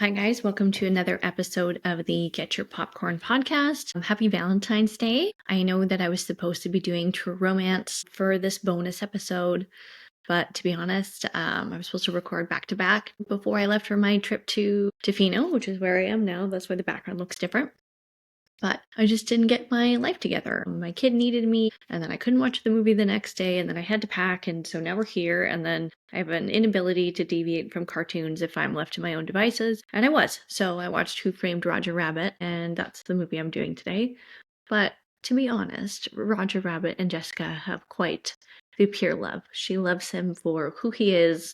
Hi, guys. Welcome to another episode of the Get Your Popcorn podcast. Happy Valentine's Day. I know that I was supposed to be doing True Romance for this bonus episode, but to be honest, I was supposed to record back to back before I left for my trip to Tofino, which is where I am now. That's why the background looks different. But I just didn't get my life together. My kid needed me, and then I couldn't watch the movie the next day, and then I had to pack, and so now we're here, and then I have an inability to deviate from cartoons if I'm left to my own devices, and I was. So I watched Who Framed Roger Rabbit, and that's the movie I'm doing today. But to be honest, Roger Rabbit and Jessica have quite the pure love. She loves him for who he is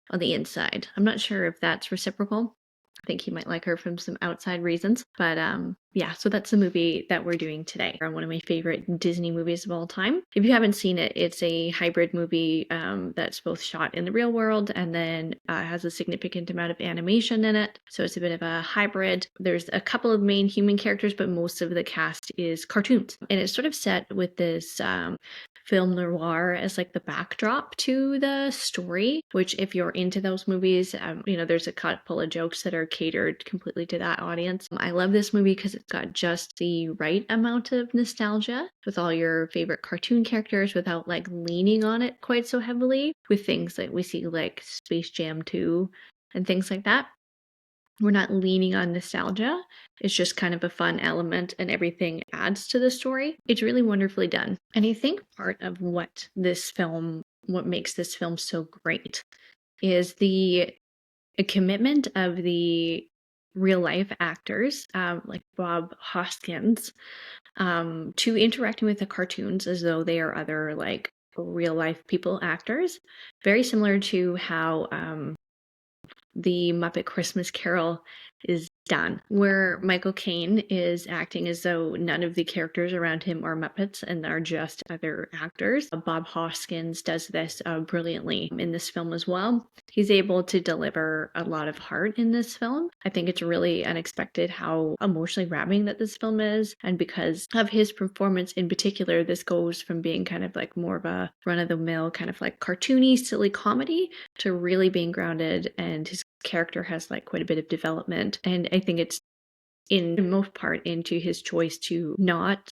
on the inside. I'm not sure if that's reciprocal. I think he might like her from some outside reasons. But yeah, so that's the movie that we're doing today. One of my favorite Disney movies of all time. If you haven't seen it, it's a hybrid movie that's both shot in the real world and then has a significant amount of animation in it. So it's a bit of a hybrid. There's a couple of main human characters, but most of the cast is cartoons. And it's sort of set with this film noir as like the backdrop to the story, which if you're into those movies, there's a couple of jokes that are catered completely to that audience. I love this movie because it's got just the right amount of nostalgia with all your favorite cartoon characters without like leaning on it quite so heavily with things that we see like Space Jam 2 and things like that. We're not leaning on nostalgia. It's just kind of a fun element and everything adds to the story. It's really wonderfully done. And I think part of what makes this film so great is the commitment of the real life actors, like Bob Hoskins, to interacting with the cartoons as though they are other like real life people actors. Very similar to how the Muppet Christmas Carol is done, where Michael Caine is acting as though none of the characters around him are Muppets and are just other actors. Bob Hoskins does this brilliantly in this film as well. He's able to deliver a lot of heart in this film. I think it's really unexpected how emotionally ramming that this film is, and because of his performance in particular, this goes from being kind of like more of a run-of-the-mill kind of like cartoony, silly comedy to really being grounded, and his character has like quite a bit of development. And I think it's in most part into his choice to not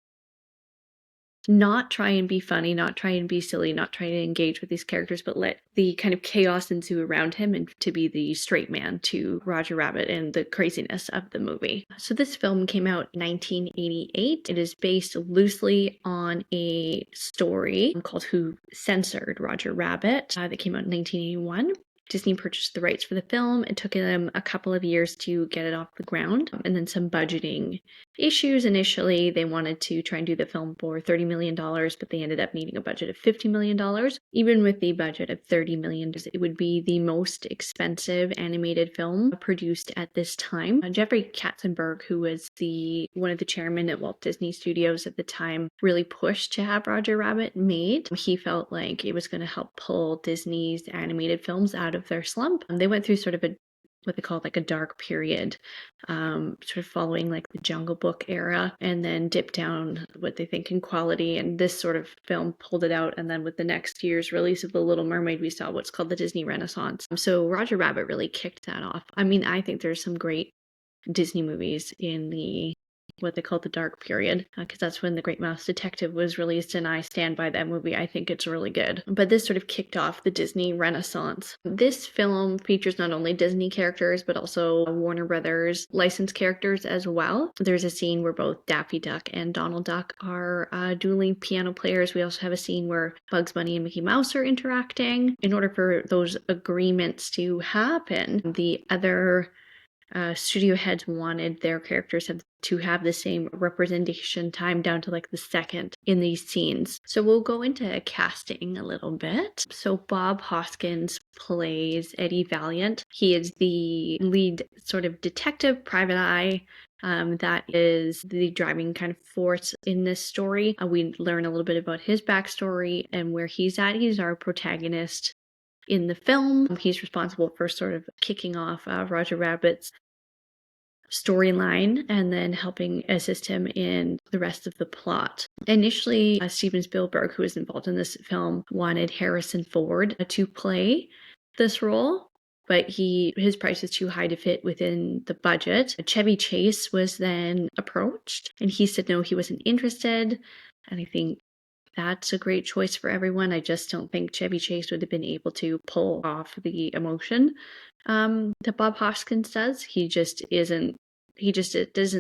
try and be funny, not try and be silly, not try to engage with these characters, but let the kind of chaos ensue around him and to be the straight man to Roger Rabbit and the craziness of the movie. So this film came out in 1988. It is based loosely on a story called Who Censored Roger Rabbit that came out in 1981. Disney purchased the rights for the film. It took them a couple of years to get it off the ground, and then some budgeting issues. Initially, they wanted to try and do the film for $30 million, but they ended up needing a budget of $50 million. Even with the budget of $30 million, it would be the most expensive animated film produced at this time. Jeffrey Katzenberg, who was one of the chairmen at Walt Disney Studios at the time, really pushed to have Roger Rabbit made. He felt like it was going to help pull Disney's animated films out of their slump. They went through sort of what they call like a dark period, sort of following like the Jungle Book era, and then dipped down what they think in quality. And this sort of film pulled it out. And then with the next year's release of The Little Mermaid, we saw what's called the Disney Renaissance. So Roger Rabbit really kicked that off. I mean, I think there's some great Disney movies in what they call the dark period, because that's when The Great Mouse Detective was released, and I stand by that movie. I think it's really good. But this sort of kicked off the Disney Renaissance. This film features not only Disney characters, but also Warner Brothers licensed characters as well. There's a scene where both Daffy Duck and Donald Duck are dueling piano players. We also have a scene where Bugs Bunny and Mickey Mouse are interacting. In order for those agreements to happen, the other studio heads wanted their characters to have the same representation time down to like the second in these scenes. So we'll go into casting a little bit. So Bob Hoskins plays Eddie Valiant. He is the lead sort of detective, private eye, that is the driving kind of force in this story. We learn a little bit about his backstory and where he's at. He's our protagonist in the film. He's responsible for sort of kicking off Roger Rabbit's storyline and then helping assist him in the rest of the plot. Initially, Steven Spielberg, who was involved in this film, wanted Harrison Ford to play this role, but his price was too high to fit within the budget. Chevy Chase was then approached, and he said no, he wasn't interested. And I think that's a great choice for everyone. I just don't think Chevy Chase would have been able to pull off the emotion that Bob Hoskins does. He just isn't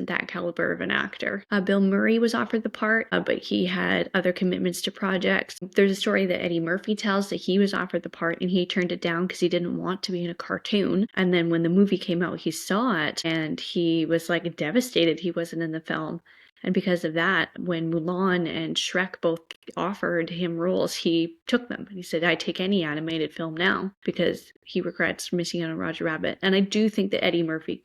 that caliber of an actor. Bill Murray was offered the part, but he had other commitments to projects. There's a story that Eddie Murphy tells that he was offered the part and he turned it down because he didn't want to be in a cartoon. And then when the movie came out, he saw it and he was like devastated he wasn't in the film. And because of that, when Mulan and Shrek both offered him roles, he took them. He said, "I take any animated film now," because he regrets missing out on Roger Rabbit. And I do think that Eddie Murphy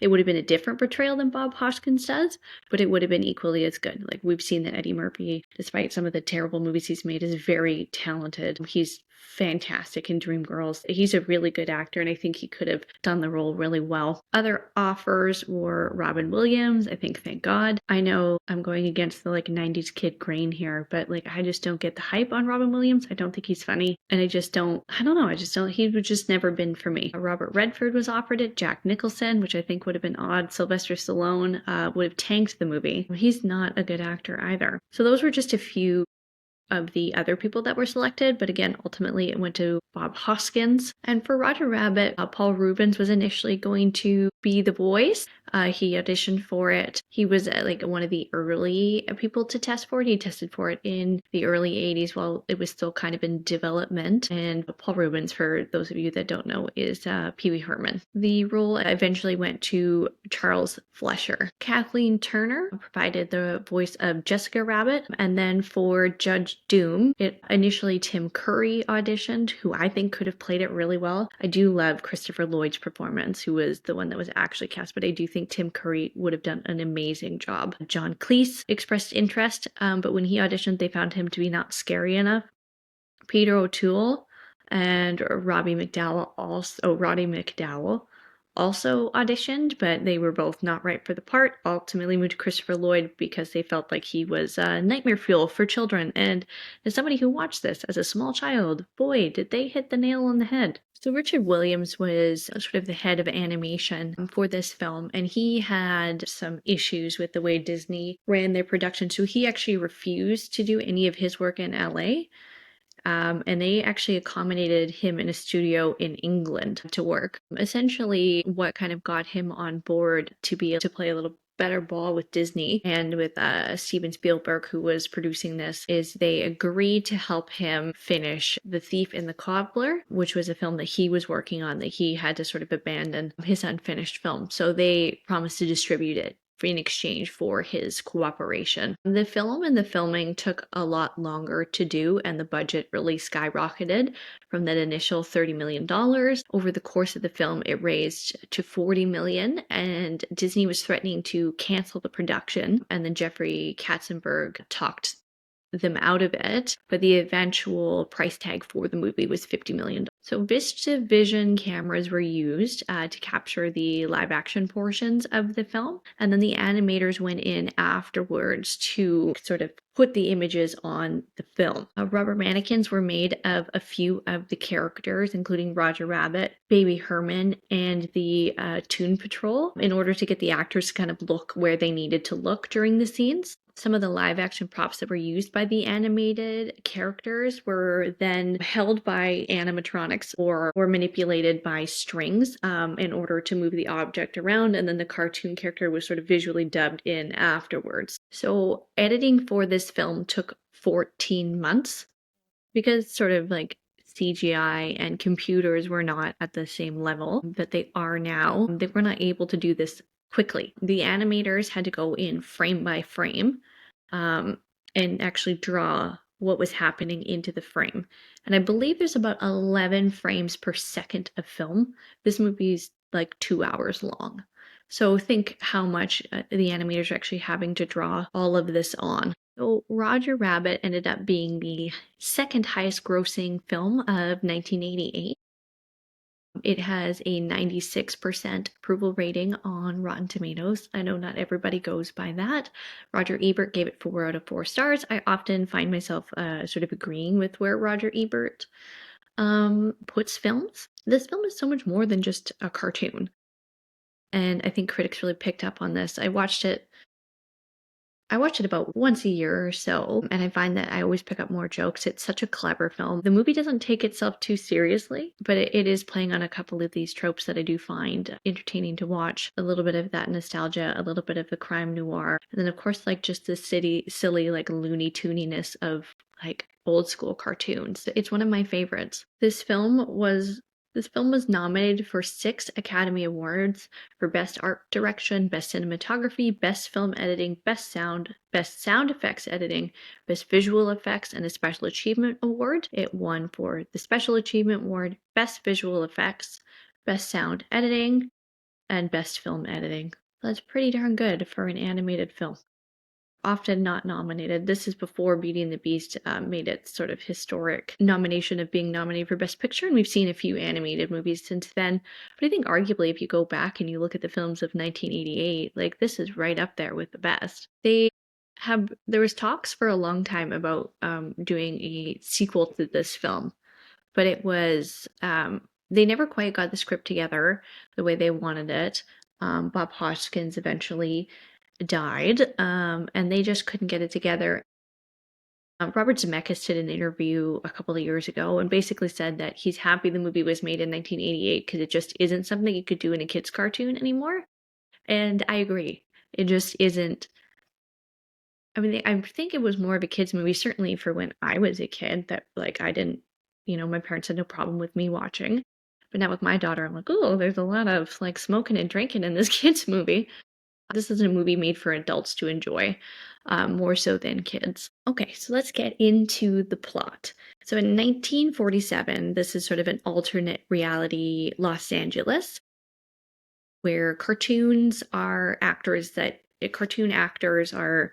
it would have been a different portrayal than Bob Hoskins does, but it would have been equally as good. Like, we've seen that Eddie Murphy, despite some of the terrible movies he's made, is very talented. He's fantastic in Dreamgirls. He's a really good actor, and I think he could have done the role really well. Other offers were Robin Williams. I think, thank God. I know I'm going against the 90s kid grain here, but I just don't get the hype on Robin Williams. I don't think he's funny, and I don't know, he would just never been for me. Robert Redford was offered it, Jack Nicholson, which I think would have been odd. Sylvester Stallone would have tanked the movie. He's not a good actor either. So those were just a few of the other people that were selected, but again, ultimately it went to Bob Hoskins. And for Roger Rabbit, Paul Rubens was initially going to be the voice. He auditioned for it. He was one of the early people to test for it. He tested for it in the early 80s while it was still kind of in development. And Paul Rubens, for those of you that don't know, is Pee Wee Herman. The role eventually went to Charles Fleischer. Kathleen Turner provided the voice of Jessica Rabbit. And then for Judge Doom, initially Tim Curry auditioned, who I think could have played it really well. I do love Christopher Lloyd's performance, who was the one that was actually cast, but I do think Tim Curry would have done an amazing job. John Cleese expressed interest, but when he auditioned, they found him to be not scary enough. Peter O'Toole and Roddy McDowall also auditioned, but they were both not right for the part. Ultimately moved to Christopher Lloyd because they felt like he was nightmare fuel for children. And as somebody who watched this as a small child, boy, did they hit the nail on the head. So Richard Williams was sort of the head of animation for this film, and he had some issues with the way Disney ran their production. So he actually refused to do any of his work in LA. And they actually accommodated him in a studio in England to work. Essentially, what kind of got him on board to be able to play a little better ball with Disney and with Steven Spielberg, who was producing this, is they agreed to help him finish The Thief and the Cobbler, which was a film that he was working on that he had to sort of abandon, his unfinished film. So they promised to distribute it in exchange for his cooperation. The film and the filming took a lot longer to do, and the budget really skyrocketed from that initial $30 million. Over the course of the film, it raised to $40 million, and Disney was threatening to cancel the production, and then Jeffrey Katzenberg talked them out of it, but the eventual price tag for the movie was $50 million. So VistaVision cameras were used to capture the live action portions of the film, and then the animators went in afterwards to sort of put the images on the film. Rubber mannequins were made of a few of the characters, including Roger Rabbit, Baby Herman, and the Toon Patrol, in order to get the actors to kind of look where they needed to look during the scenes. Some of the live action props that were used by the animated characters were then held by animatronics or manipulated by strings in order to move the object around, and then the cartoon character was sort of visually dubbed in afterwards. So editing for this film took 14 months because sort of CGI and computers were not at the same level that they are now. They were not able to do this quickly. The animators had to go in frame by frame and actually draw what was happening into the frame. And I believe there's about 11 frames per second of film. This movie's 2 hours long. So think how much the animators are actually having to draw all of this on. So Roger Rabbit ended up being the second highest grossing film of 1988. It has a 96% approval rating on Rotten Tomatoes. I know not everybody goes by that. Roger Ebert gave it 4 out of 4 stars. I often find myself sort of agreeing with where Roger Ebert puts films. This film is so much more than just a cartoon. And I think critics really picked up on this. I watch it about once a year or so, and I find that I always pick up more jokes. It's such a clever film. The movie doesn't take itself too seriously, but it is playing on a couple of these tropes that I do find entertaining to watch. A little bit of that nostalgia, a little bit of the crime noir, and then of course like just the silly like loony tuniness of like old school cartoons. It's one of my favorites. This film was nominated for 6 Academy Awards for Best Art Direction, Best Cinematography, Best Film Editing, Best Sound Effects Editing, Best Visual Effects, and a Special Achievement Award. It won for the Special Achievement Award, Best Visual Effects, Best Sound Editing, and Best Film Editing. That's pretty darn good for an animated film. Often not nominated. This is before Beauty and the Beast made its sort of historic nomination of being nominated for Best Picture, and we've seen a few animated movies since then. But I think arguably if you go back and you look at the films of 1988, like this is right up there with the best. There was talks for a long time about doing a sequel to this film, but they never quite got the script together the way they wanted it. Bob Hoskins eventually died, and they just couldn't get it together. Robert Zemeckis did an interview a couple of years ago and basically said that he's happy the movie was made in 1988 because it just isn't something you could do in a kid's cartoon anymore. And I agree. It just isn't. I mean, I think it was more of a kid's movie, certainly for when I was a kid, that like I didn't, my parents had no problem with me watching. But now with my daughter, I'm like, oh, there's a lot of like smoking and drinking in this kid's movie. This is a movie made for adults to enjoy, more so than kids. Okay, so let's get into the plot. So in 1947, this is sort of an alternate reality Los Angeles where cartoon actors are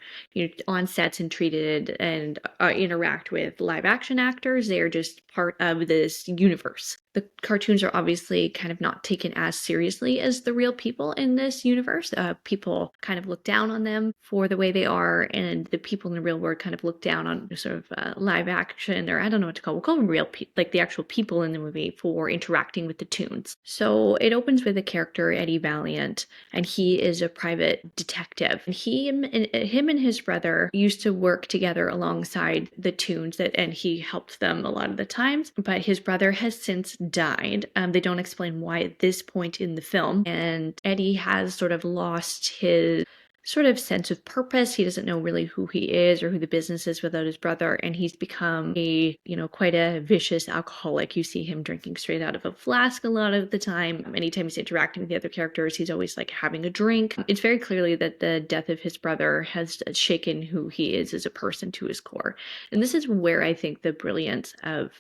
on sets and treated and interact with live action actors. They are just part of this universe. The cartoons are obviously kind of not taken as seriously as the real people in this universe. People kind of look down on them for the way they are, and the people in the real world kind of look down on sort of live action, or I don't know what to call. We'll call them real people, like the actual people in the movie, for interacting with the tunes. So it opens with a character, Eddie Valiant, and he is a private detective. And him and his brother used to work together alongside the tunes, and he helped them a lot of the times. But his brother has since died. They don't explain why at this point in the film. And Eddie has sort of lost his sort of sense of purpose. He doesn't know really who he is or who the business is without his brother. And he's become quite a vicious alcoholic. You see him drinking straight out of a flask a lot of the time. Anytime he's interacting with the other characters, he's always like having a drink. It's very clearly that the death of his brother has shaken who he is as a person to his core. And this is where I think the brilliance of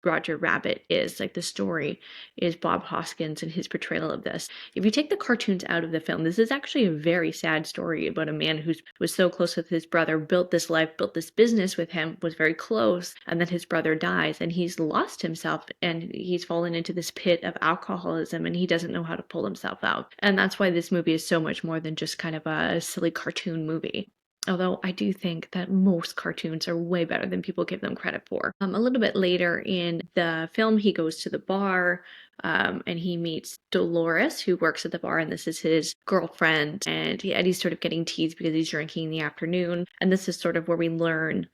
Roger Rabbit is. Like, the story is Bob Hoskins and his portrayal of this. If you take the cartoons out of the film, this is actually a very sad story about a man who was so close with his brother, built this life, built this business with him, was very close, and then his brother dies, and he's lost himself, and he's fallen into this pit of alcoholism, and he doesn't know how to pull himself out. And that's why this movie is so much more than just kind of a silly cartoon movie. Although I do think that most cartoons are way better than people give them credit for. A little bit later in the film, he goes to the bar and he meets Dolores, who works at the bar, and this is his girlfriend. And Eddie's sort of getting teased because he's drinking in the afternoon. And this is sort of where we learn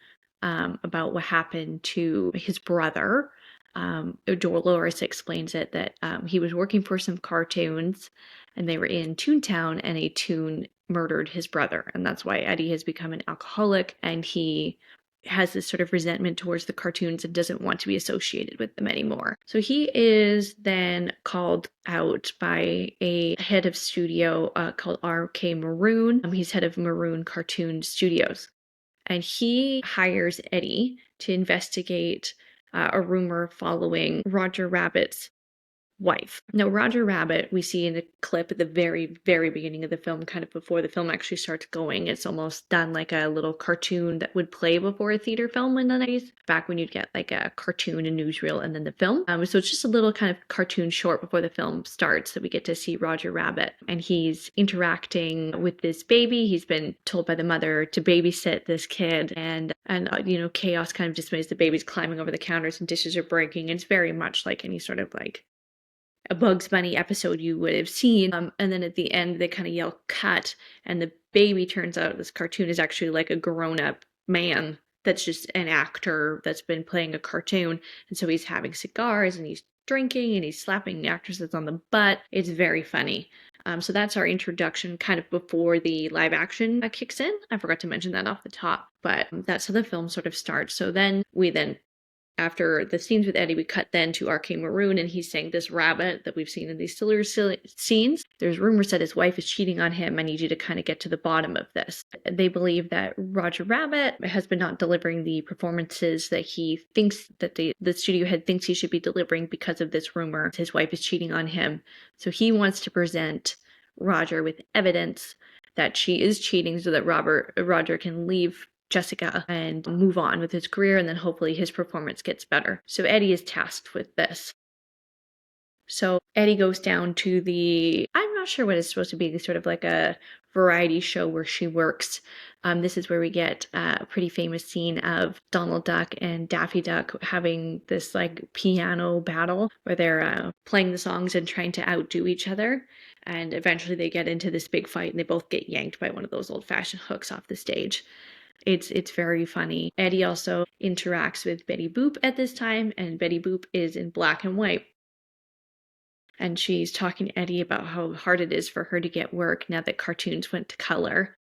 about what happened to his brother. Dolores explains it that he was working for some cartoons and they were in Toontown, and a toon murdered his brother. And that's why Eddie has become an alcoholic, and he has this sort of resentment towards the cartoons and doesn't want to be associated with them anymore. So he is then called out by a head of studio called R.K. Maroon. He's head of Maroon Cartoon Studios. And he hires Eddie to investigate a rumor following Roger Rabbit's wife. Now, Roger Rabbit, we see in a clip at the very, very beginning of the film, kind of before the film actually starts going. It's almost done like a little cartoon that would play before a theater film in the 90s, back when you'd get like a cartoon, a newsreel, and then the film. So it's just a little kind of cartoon short before the film starts that we get to see Roger Rabbit. And he's interacting with this baby. He's been told by the mother to babysit this kid, and chaos kind of displays. The baby's climbing over the counters and dishes are breaking. It's very much like any sort of like a Bugs Bunny episode you would have seen. And then at the end, they kind of yell cut, and the baby, turns out this cartoon is actually like a grown-up man that's just an actor that's been playing a cartoon. And so he's having cigars and he's drinking and he's slapping actresses on the butt. It's very funny. So that's our introduction kind of before the live action kicks in. I forgot to mention that off the top, but that's how the film sort of starts. So then after the scenes with Eddie, we cut then to R.K. Maroon, and he's saying, this rabbit that we've seen in these stiller scenes, there's rumors that his wife is cheating on him. I need you to kind of get to the bottom of this. They believe that Roger Rabbit has been not delivering the performances that he thinks that the studio head thinks he should be delivering because of this rumor. His wife is cheating on him. So he wants to present Roger with evidence that she is cheating so that Roger can leave Jessica and move on with his career, and then hopefully his performance gets better. So Eddie is tasked with this. So Eddie goes down to I'm not sure what it's supposed to be, sort of like a variety show where she works. This is where we get a pretty famous scene of Donald Duck and Daffy Duck having this like piano battle where they're playing the songs and trying to outdo each other. And eventually they get into this big fight and they both get yanked by one of those old-fashioned hooks off the stage. It's very funny. Eddie also interacts with Betty Boop at this time, and Betty Boop is in black and white. And she's talking to Eddie about how hard it is for her to get work now that cartoons went to color.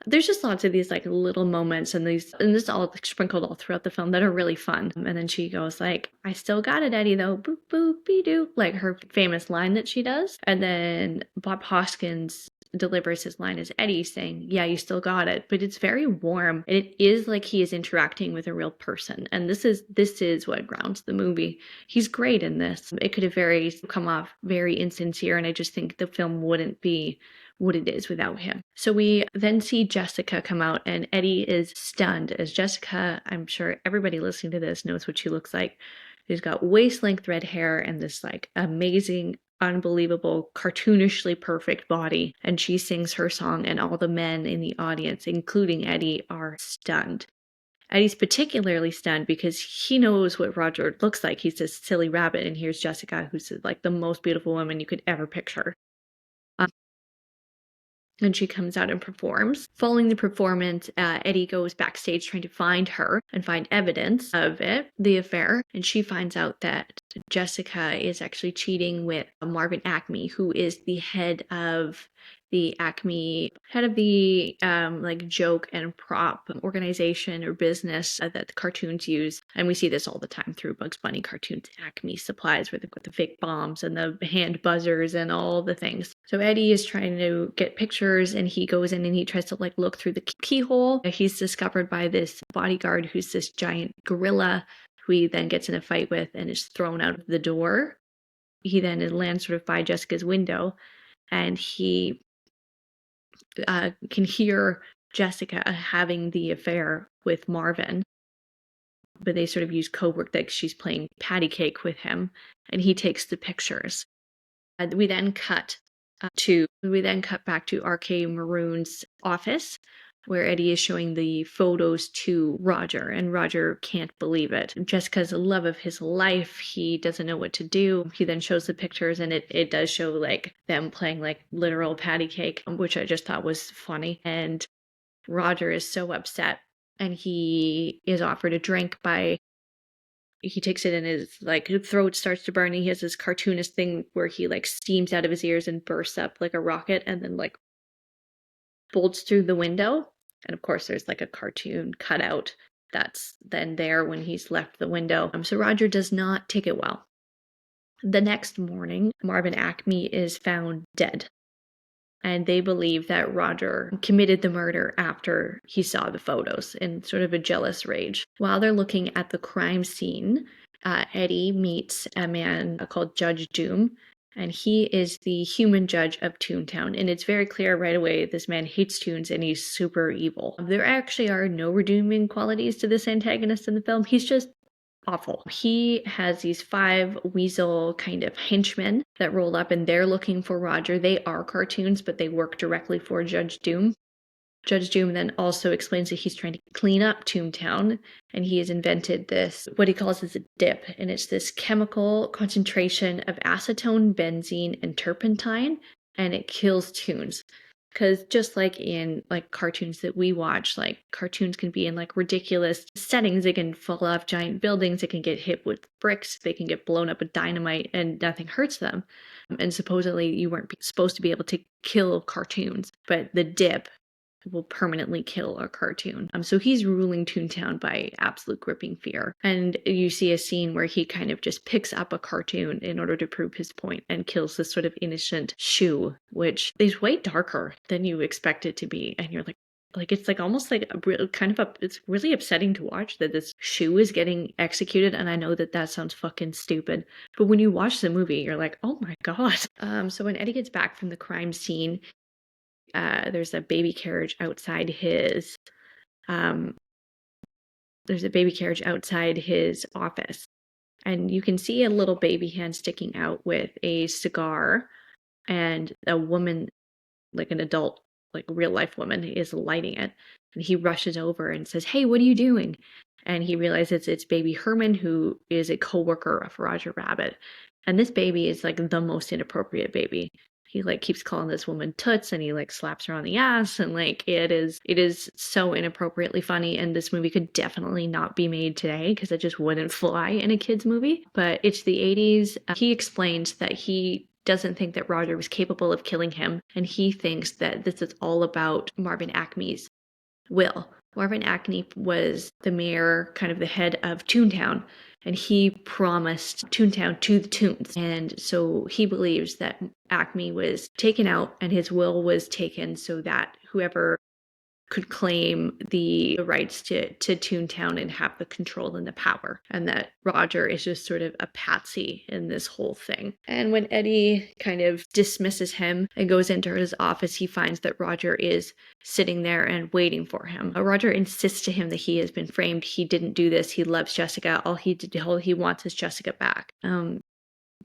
There's just lots of these like little moments and this all sprinkled all throughout the film that are really fun. And then she goes like, I still got it, Eddie, though. Boop, boop, be doo. Like her famous line that she does. And then Bob Hoskins delivers his line as Eddie saying, yeah, you still got it. But it's very warm. And it is like he is interacting with a real person. And this is what grounds the movie. He's great in this. It could have come off very insincere, and I just think the film wouldn't be what it is without him. So we then see Jessica come out, and Eddie is stunned as Jessica, I'm sure everybody listening to this knows what she looks like. She's got waist-length red hair and this like amazing, unbelievable, cartoonishly perfect body. And she sings her song, and all the men in the audience, including Eddie, are stunned. Eddie's particularly stunned because he knows what Roger looks like. He's this silly rabbit, and here's Jessica, who's like the most beautiful woman you could ever picture. And she comes out and performs. Following the performance, Eddie goes backstage trying to find her and find evidence of it, the affair. And she finds out that Jessica is actually cheating with Marvin Acme, who is the head of the like joke and prop organization or business that the cartoons use. And we see this all the time through Bugs Bunny cartoons. Acme Supplies with the fake bombs and the hand buzzers and all the things. So Eddie is trying to get pictures, and he goes in and he tries to like look through the keyhole. He's discovered by this bodyguard who's this giant gorilla who he then gets in a fight with and is thrown out of the door. He then lands sort of by Jessica's window, and he can hear Jessica having the affair with Marvin, but they sort of use code word that she's playing patty cake with him, and he takes the pictures. We then cut back to R.K. Maroon's office, where Eddie is showing the photos to Roger, and Roger can't believe it. Jessica's the love of his life. He doesn't know what to do. He then shows the pictures, and it does show like them playing like literal patty cake, which I just thought was funny. And Roger is so upset, and he is offered a drink he takes it and his like throat starts to burn. And he has this cartoonist thing where he like steams out of his ears and bursts up like a rocket and then like bolts through the window. And of course there's like a cartoon cutout that's then there when he's left the window. So Roger does not take it well. The next morning, Marvin Acme is found dead. And they believe that Roger committed the murder after he saw the photos in sort of a jealous rage. While they're looking at the crime scene, Eddie meets a man called Judge Doom, and he is the human judge of Toontown. And it's very clear right away this man hates Toons and he's super evil. There actually are no redeeming qualities to this antagonist in the film. He's just awful. He has these 5 weasel kind of henchmen that roll up and they're looking for Roger. They are cartoons, but they work directly for Judge Doom. Judge Doom then also explains that he's trying to clean up Toontown, and he has invented this, what he calls is a dip, and it's this chemical concentration of acetone, benzene, and turpentine, and it kills Toons. Because just like in like cartoons that we watch, like cartoons can be in like ridiculous settings. They can fall off giant buildings. They can get hit with bricks. They can get blown up with dynamite and nothing hurts them. And supposedly you weren't supposed to be able to kill cartoons, but the dip will permanently kill a cartoon. So he's ruling Toontown by absolute gripping fear. And you see a scene where he kind of just picks up a cartoon in order to prove his point and kills this sort of innocent shoe, which is way darker than you expect it to be. And you're like it's like almost like it's really upsetting to watch that this shoe is getting executed. And I know that that sounds fucking stupid, but when you watch the movie, you're like, oh my god. So when Eddie gets back from the crime scene, there's a baby carriage outside his office, and you can see a little baby hand sticking out with a cigar, and a woman, like an adult, like a real life woman, is lighting it. And he rushes over and says, "Hey, what are you doing?" And he realizes it's baby Herman, who is a coworker of Roger Rabbit. And this baby is like the most inappropriate baby. He like keeps calling this woman toots, and he like slaps her on the ass, and like it is so inappropriately funny. And this movie could definitely not be made today because it just wouldn't fly in a kids movie. But it's the 80s. He explains that he doesn't think that Roger was capable of killing him, and he thinks that this is all about Marvin Acme's will. Marvin Acme was the mayor, kind of the head of Toontown, and he promised Toontown to the Toons. And so he believes that Acme was taken out and his will was taken so that whoever could claim the rights to Toontown and have the control and the power, and that Roger is just sort of a patsy in this whole thing. And when Eddie kind of dismisses him and goes into his office, he finds that Roger is sitting there and waiting for him. Roger insists to him that he has been framed. He didn't do this. He loves Jessica. All he wants is Jessica back.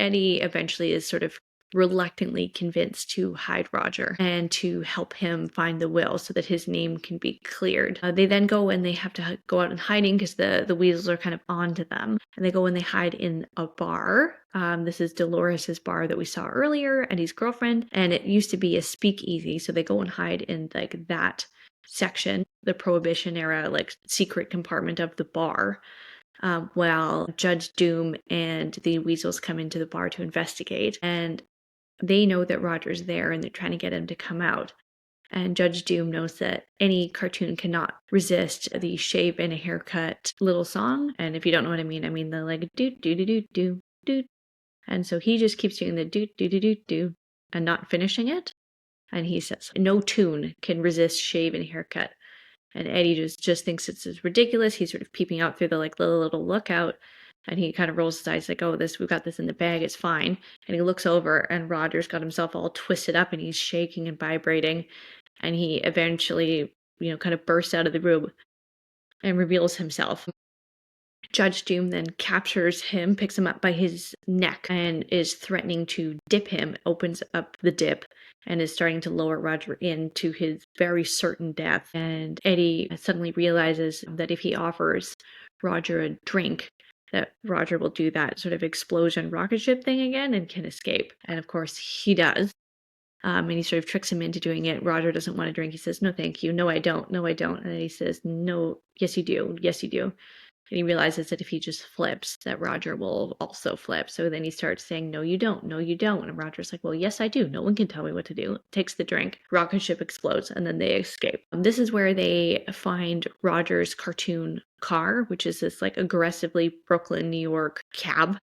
Eddie eventually is sort of reluctantly convinced to hide Roger and to help him find the will so that his name can be cleared. They then go and they have to go out in hiding because the weasels are kind of onto them. And they go and they hide in a bar. This is Dolores's bar that we saw earlier, Eddie's girlfriend. And it used to be a speakeasy. So they go and hide in like that section, the Prohibition era, like secret compartment of the bar. While Judge Doom and the weasels come into the bar to investigate. And they know that Roger's there and they're trying to get him to come out. And Judge Doom knows that any cartoon cannot resist the shave and a haircut little song. And if you don't know what I mean the like doot doo doo doo doo doot. And so he just keeps doing the doot doo doo doo doo and not finishing it. And he says, no tune can resist shave and haircut. And Eddie just thinks it's ridiculous. He's sort of peeping out through the like little lookout. And he kind of rolls his eyes like, oh, we've got this in the bag, it's fine. And he looks over and Roger's got himself all twisted up and he's shaking and vibrating. And he eventually, kind of bursts out of the room and reveals himself. Judge Doom then captures him, picks him up by his neck, and is threatening to dip him, opens up the dip, and is starting to lower Roger into his very certain death. And Eddie suddenly realizes that if he offers Roger a drink, that Roger will do that sort of explosion rocket ship thing again and can escape. And of course, he does. And he sort of tricks him into doing it. Roger doesn't want to drink. He says, no, thank you. No, I don't. No, I don't. And then he says, no, yes, you do. Yes, you do. And he realizes that if he just flips, that Roger will also flip. So then he starts saying, no, you don't. No, you don't. And Roger's like, well, yes, I do. No one can tell me what to do. Takes the drink. Rocket ship explodes. And then they escape. This is where they find Roger's cartoon car, which is this like aggressively Brooklyn, New York cab.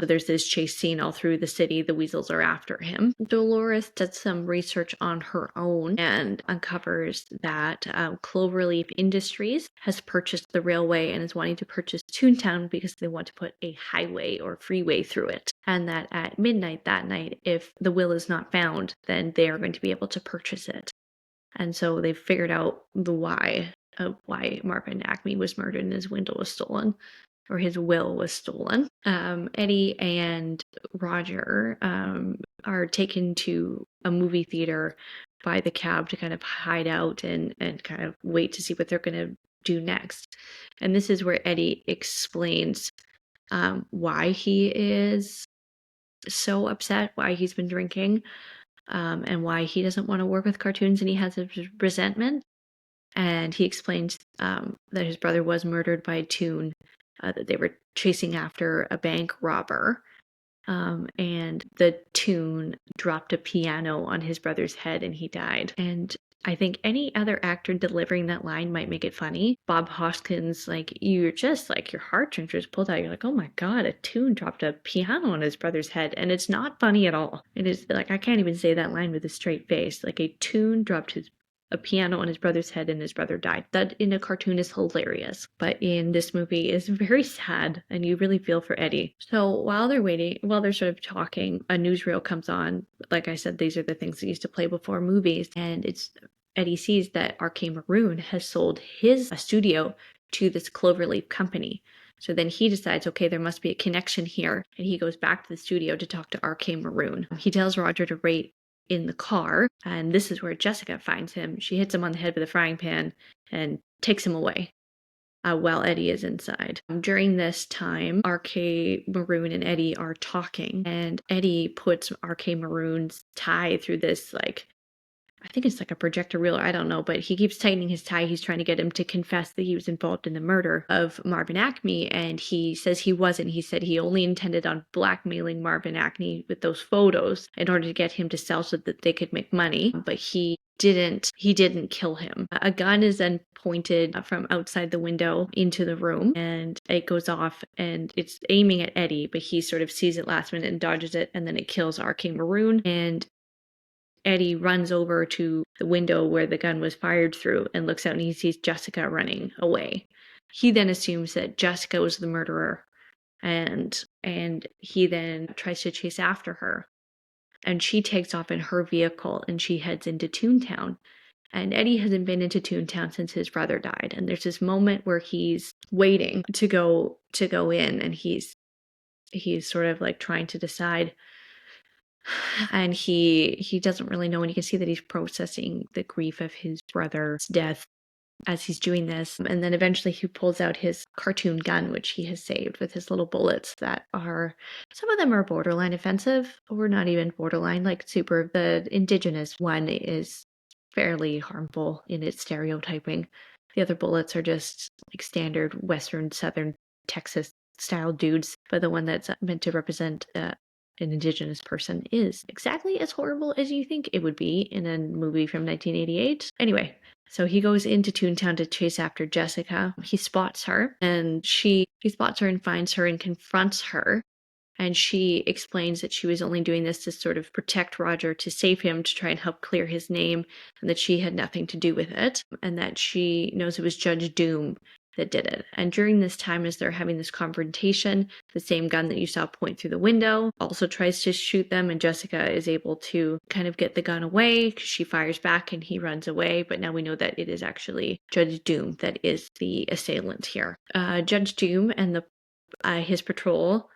There's this chase scene all through the city. The weasels are after him. Dolores does some research on her own and uncovers that Cloverleaf Industries has purchased the railway and is wanting to purchase Toontown because they want to put a highway or freeway through it. And that at midnight that night, if the will is not found, then they are going to be able to purchase it. And so they've figured out the why of why Marvin Acme was murdered and his window was stolen, or his will was stolen. Eddie and Roger are taken to a movie theater by the cab to kind of hide out and kind of wait to see what they're going to do next. And this is where Eddie explains why he is so upset, why he's been drinking, and why he doesn't want to work with cartoons and he has a resentment. And he explains that his brother was murdered by a Toon, that they were chasing after a bank robber. And the Toon dropped a piano on his brother's head and he died. And I think any other actor delivering that line might make it funny. Bob Hoskins, like, you're just like, your heartstrings just pulled out. You're like, oh my God, a Toon dropped a piano on his brother's head. And it's not funny at all. It is like, I can't even say that line with a straight face. Like, a Toon dropped a piano on his brother's head and his brother died. That in a cartoon is hilarious, but in this movie is very sad and you really feel for Eddie. So while they're sort of talking, a newsreel comes on. Like I said, these are the things that used to play before movies, and Eddie sees that Arcane Maroon has sold his studio to this Cloverleaf company. So then he decides, okay, there must be a connection here, and he goes back to the studio to talk to Arcane Maroon. He tells Roger to wait in the car, and this is where Jessica finds him. She hits him on the head with a frying pan and takes him away while Eddie is inside. During this time, RK Maroon and Eddie are talking, and Eddie puts RK Maroon's tie through this, like, I think it's like a projector ruler, I don't know, but he keeps tightening his tie. He's trying to get him to confess that he was involved in the murder of Marvin Acme, and he says he wasn't. He said he only intended on blackmailing Marvin Acme with those photos in order to get him to sell so that they could make money, but he didn't kill him. A gun is then pointed from outside the window into the room, and it goes off and it's aiming at Eddie, but he sort of sees it last minute and dodges it, and then it kills RK Maroon, and Eddie runs over to the window where the gun was fired through and looks out and he sees Jessica running away. He then assumes that Jessica was the murderer, and he then tries to chase after her. And she takes off in her vehicle and she heads into Toontown. And Eddie hasn't been into Toontown since his brother died. And there's this moment where he's waiting to go in, and he's sort of like trying to decide, and he doesn't really know, and you can see that he's processing the grief of his brother's death as he's doing this. And then eventually he pulls out his cartoon gun, which he has saved with his little bullets that are, some of them are borderline offensive, or not even borderline, like super. The indigenous one is fairly harmful in its stereotyping. The other bullets are just like standard Western, Southern Texas style dudes, but the one that's meant to represent an indigenous person is exactly as horrible as you think it would be in a movie from 1988. Anyway, so he goes into Toontown to chase after Jessica. He spots her, and he spots her and finds her and confronts her. And she explains that she was only doing this to sort of protect Roger, to save him, to try and help clear his name, and that she had nothing to do with it, and that she knows it was Judge Doom that did it. And during this time, as they're having this confrontation, the same gun that you saw point through the window also tries to shoot them, and Jessica is able to kind of get the gun away because she fires back and he runs away. But now we know that it is actually Judge Doom that is the assailant here. Judge Doom and his patrol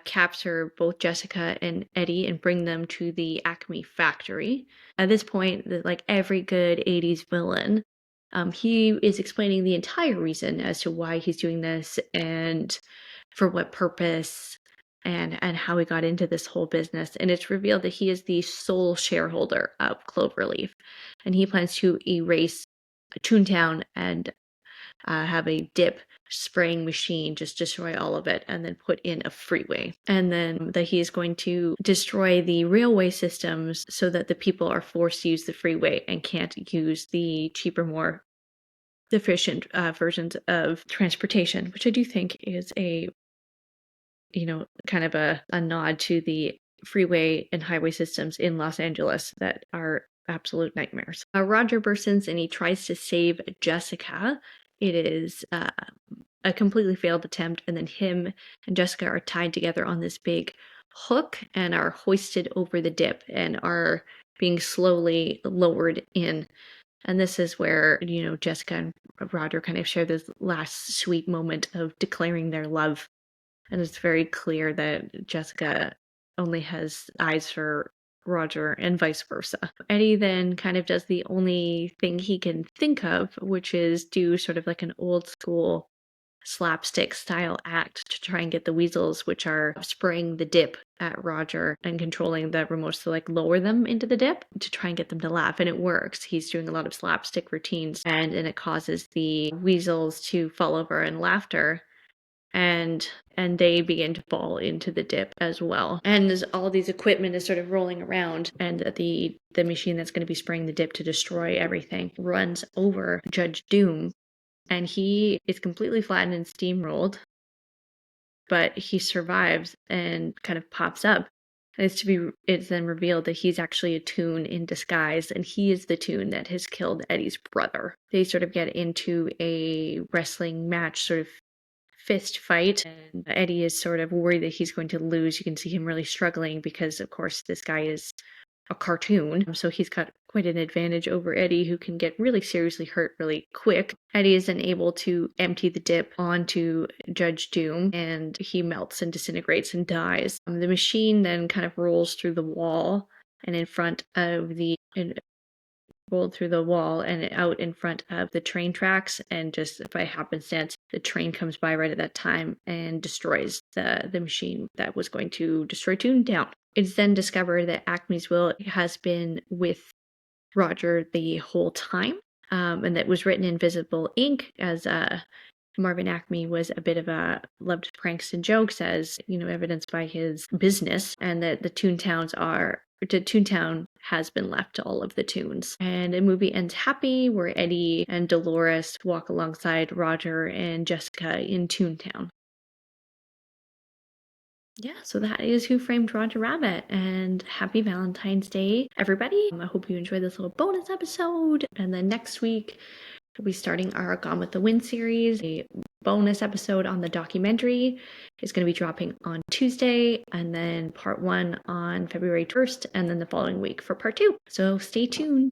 capture both Jessica and Eddie and bring them to the Acme factory. At this point, like every good 80s villain, he is explaining the entire reason as to why he's doing this and for what purpose, and how he got into this whole business. And it's revealed that he is the sole shareholder of Cloverleaf, and he plans to erase Toontown and have a dip spraying machine, just destroy all of it and then put in a freeway. And then that he is going to destroy the railway systems so that the people are forced to use the freeway and can't use the cheaper, more efficient versions of transportation, which I do think is a kind of a nod to the freeway and highway systems in Los Angeles that are absolute nightmares. Roger bursts in and he tries to save Jessica. It is a completely failed attempt, and then him and Jessica are tied together on this big hook and are hoisted over the dip and are being slowly lowered in. And this is where, Jessica and Roger kind of share this last sweet moment of declaring their love. And it's very clear that Jessica only has eyes for Roger and vice versa. Eddie then kind of does the only thing he can think of, which is do sort of like an old school slapstick style act to try and get the weasels, which are spraying the dip at Roger and controlling the remotes to like lower them into the dip to try and get them to laugh. And it works. He's doing a lot of slapstick routines and it causes the weasels to fall over in laughter. And they begin to fall into the dip as well. And as all these equipment is sort of rolling around, and the machine that's going to be spraying the dip to destroy everything runs over Judge Doom, and he is completely flattened and steamrolled, but he survives and kind of pops up. And it's then revealed that he's actually a Toon in disguise, and he is the Toon that has killed Eddie's brother. They sort of get into a wrestling match, sort of fist fight, and Eddie is sort of worried that he's going to lose. You can see him really struggling because, of course, this guy is a cartoon, so he's got quite an advantage over Eddie, who can get really seriously hurt really quick. Eddie is then able to empty the dip onto Judge Doom, and he melts and disintegrates and dies. The machine then kind of rolls through the wall and in front of rolled through the wall and out in front of the train tracks, and just by happenstance the train comes by right at that time and destroys the machine that was going to destroy Toontown. It's then discovered that Acme's will has been with Roger the whole time, and that was written in visible ink, as Marvin Acme was a bit of a loved pranks and jokes, as evidenced by his business, and that the Toontown has been left to all of the Toons. And the movie ends happy, where Eddie and Dolores walk alongside Roger and Jessica in Toontown. Yeah, so that is Who Framed Roger Rabbit, and happy Valentine's Day, everybody. I hope you enjoyed this little bonus episode. And then next week, we'll be starting our Gone with the Wind series. A bonus episode on the documentary is going to be dropping on Tuesday, and then part 1 on February 1st, and then the following week for part 2. So stay tuned.